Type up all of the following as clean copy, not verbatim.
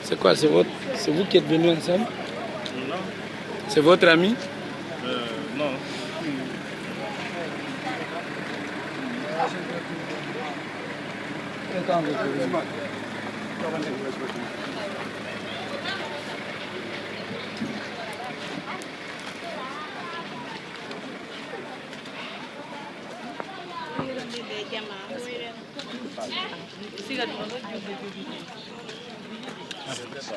C'est quoi? C'est vous qui êtes venus ensemble? Non. C'est votre ami? Non.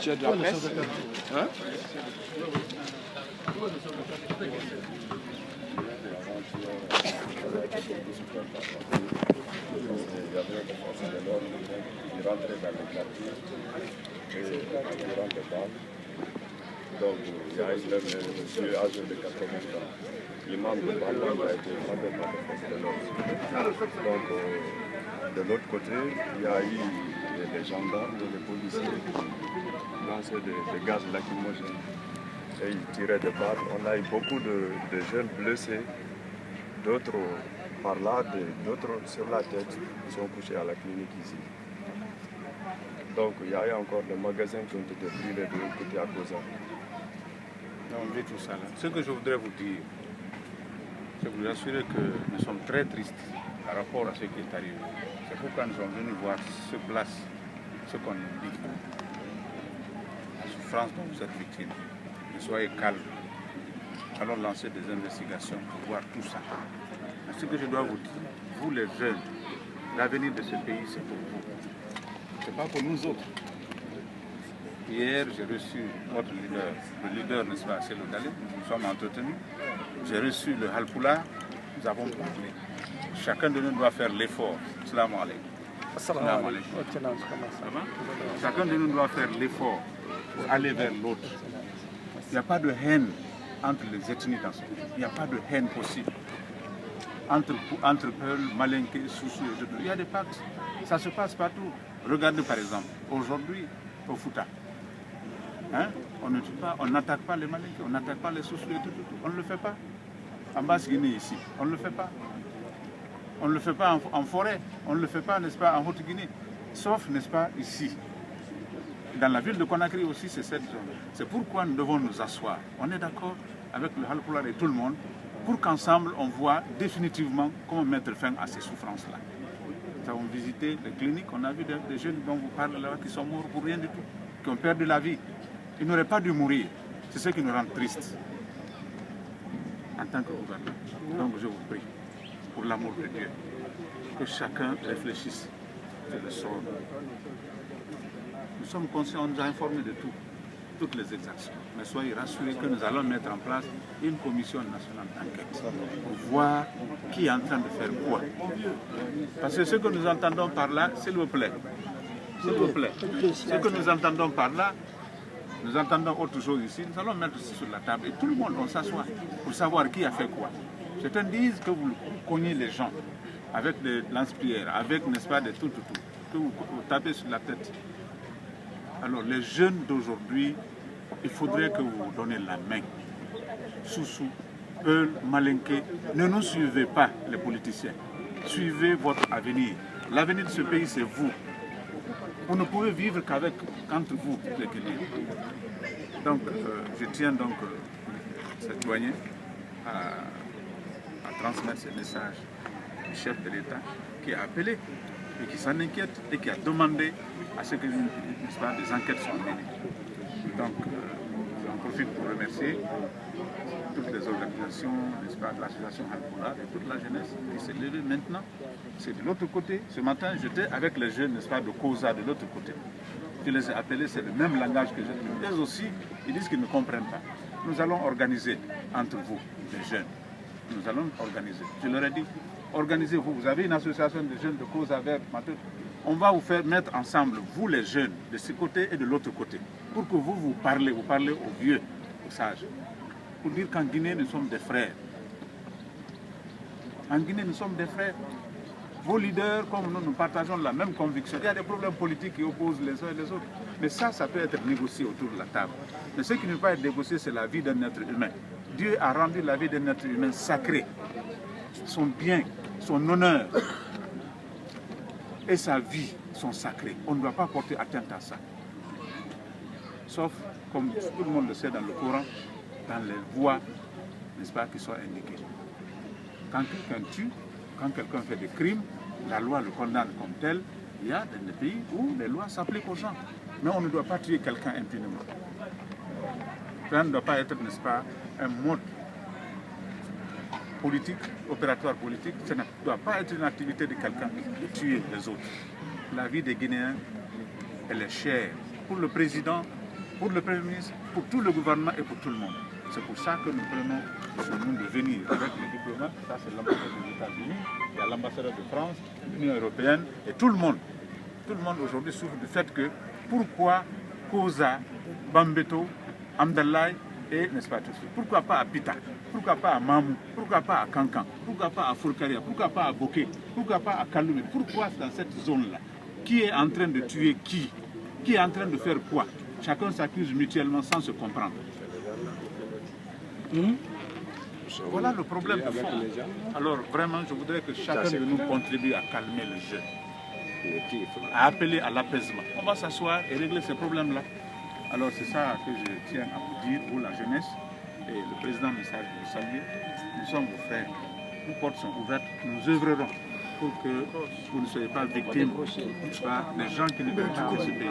Tu as de la presse? Hein? Il y avait des forces de l'ordre qui rentraient dans les quartiers et durant des balles. Donc il y a un monsieur âgé de 80 ans. L'imam de Bamba a été frappé par les forces de l'ordre. Donc de l'autre côté, il y a eu des gendarmes et des policiers qui lançaient des gaz lacrymogènes. Et ils tiraient des balles. On a eu beaucoup de jeunes blessés, d'autres par là, d'autres sur la tête, ils sont couchés à la clinique ici. Donc il y a eu encore des magasins qui ont été brûlés de l'autre côté à Koza. On vit tout ça là. Ce que je voudrais vous dire, c'est vous assurer que nous sommes très tristes par rapport à ce qui est arrivé. C'est pourquoi nous sommes venus voir sur place ce qu'on nous dit. La souffrance dont vous êtes victime. Mais soyez calmes. Allons lancer des investigations pour voir tout ça. Ce que je dois vous dire, vous les jeunes, l'avenir de ce pays c'est pour vous. C'est pas pour nous autres. Hier, j'ai reçu votre leader, le leader, n'est-ce pas, c'est le Dalé, nous sommes entretenus. J'ai reçu le Halpoula, nous avons parlé. Chacun de nous doit faire l'effort. Salam alaikum. Salam alaikum. Chacun de nous doit faire l'effort pour aller vers l'autre. Il n'y a pas de haine entre les ethnies dans ce pays. Il n'y a pas de haine possible. Entre Peul, Malinké, Soussou et d'autres. Il y a des pactes. Ça se passe partout. Regardez par exemple, aujourd'hui, au Fouta. Hein? On ne tue pas, on n'attaque pas les Malinké, on n'attaque pas les Soussou et tout. On ne le fait pas. En Basse-Guinée ici, on ne le fait pas. On ne le fait pas en forêt, on ne le fait pas, n'est-ce pas, en Haute-Guinée. Sauf, n'est-ce pas, ici. Dans la ville de Conakry aussi, c'est cette zone. C'est pourquoi nous devons nous asseoir. On est d'accord avec le Halpoula et tout le monde pour qu'ensemble on voit définitivement comment mettre fin à ces souffrances-là. Nous avons visité les cliniques, on a vu des jeunes dont vous parlez là qui sont morts pour rien du tout, qui ont perdu la vie. Ils n'auraient pas dû mourir. C'est ce qui nous rend tristes en tant que gouvernement. Donc je vous prie, pour l'amour de Dieu, que chacun réfléchisse sur le sort. Nous sommes conscients, on nous a informés de tout, toutes les exactions. Mais soyez rassurés que nous allons mettre en place une commission nationale d'enquête pour voir qui est en train de faire quoi. Parce que ce que nous entendons par là, s'il vous plaît, ce que nous entendons par là, nous entendons autre chose ici, nous allons mettre sur la table et tout le monde, on s'assoit pour savoir qui a fait quoi. Certains disent que vous cognez les gens avec des lance-pierres, avec, n'est-ce pas, des tout, que vous tapez sur la tête. Alors les jeunes d'aujourd'hui, il faudrait que vous vous donnez la main. Soussou, Peul, Malinké, ne nous suivez pas les politiciens. Suivez votre avenir. L'avenir de ce pays, c'est vous. Vous ne pouvez vivre qu'entre vous, les Kenyans. Donc, je tiens donc cette doyen à transmettre ce message du chef de l'État qui a appelé et qui s'en inquiète et qui a demandé à ce que des enquêtes soient menées. Donc, j'en profite pour remercier toutes les organisations, n'est-ce pas, de l'association Halpoula et toute la jeunesse qui s'est levée maintenant. C'est de l'autre côté. Ce matin, j'étais avec les jeunes, n'est-ce pas, de Koza, de l'autre côté. Je les ai appelés, c'est le même langage que j'ai. Eux aussi, ils disent qu'ils ne comprennent pas. Nous allons organiser entre vous, les jeunes. Nous allons organiser. Je leur ai dit, organisez-vous. Vous avez une association de jeunes de Koza vers Mateur. On va vous faire mettre ensemble, vous les jeunes, de ce côté et de l'autre côté, pour que vous parlez aux vieux, aux sages. Pour dire qu'en Guinée, nous sommes des frères. En Guinée, nous sommes des frères. Vos leaders, comme nous partageons la même conviction. Il y a des problèmes politiques qui opposent les uns et les autres. Mais ça peut être négocié autour de la table. Mais ce qui ne peut pas être négocié, c'est la vie d'un être humain. Dieu a rendu la vie d'un être humain sacrée. son bien, son honneur et sa vie sont sacrés. On ne doit pas porter atteinte à ça. Sauf, comme tout le monde le sait dans le Coran, dans les voies, n'est-ce pas, qui sont indiquées. Quand quelqu'un tue, quand quelqu'un fait des crimes, la loi le condamne comme tel. Il y a des pays où les lois s'appliquent aux gens. Mais on ne doit pas tuer quelqu'un impunément. Ça ne doit pas être, n'est-ce pas, un mode politique, opératoire politique. Ça ne doit pas être une activité de quelqu'un de tuer les autres. La vie des Guinéens, elle est chère pour le président, pour le Premier ministre, pour tout le gouvernement et pour tout le monde. C'est pour ça que nous prenons ce nom de venir avec les diplomates. Ça, c'est l'ambassadeur des États-Unis, il y a l'ambassadeur de France, l'Union européenne et tout le monde. Tout le monde aujourd'hui souffre du fait que pourquoi Koza, Bambeto, Amdalaï et n'est-ce pas tout ça? Pourquoi pas à Pita? Pourquoi pas à Mamou? Pourquoi pas à Kankan? Pourquoi pas à Fourkaria? Pourquoi pas à Boké? Pourquoi pas à Kaloumé? Pourquoi dans cette zone-là? Qui est en train de tuer qui? Qui est en train de faire quoi? Chacun s'accuse mutuellement sans se comprendre. Voilà le problème de fond. Alors vraiment, je voudrais que chacun de nous contribue à calmer le jeu, à appeler à l'apaisement. On va s'asseoir et régler ces problèmes-là. Alors c'est ça que je tiens à vous dire, vous la jeunesse, et le président message de vous saluer. Nous sommes vos frères, nos portes sont ouvertes, nous œuvrerons pour que vous ne soyez pas victimes des gens qui ne veulent pas de ce pays.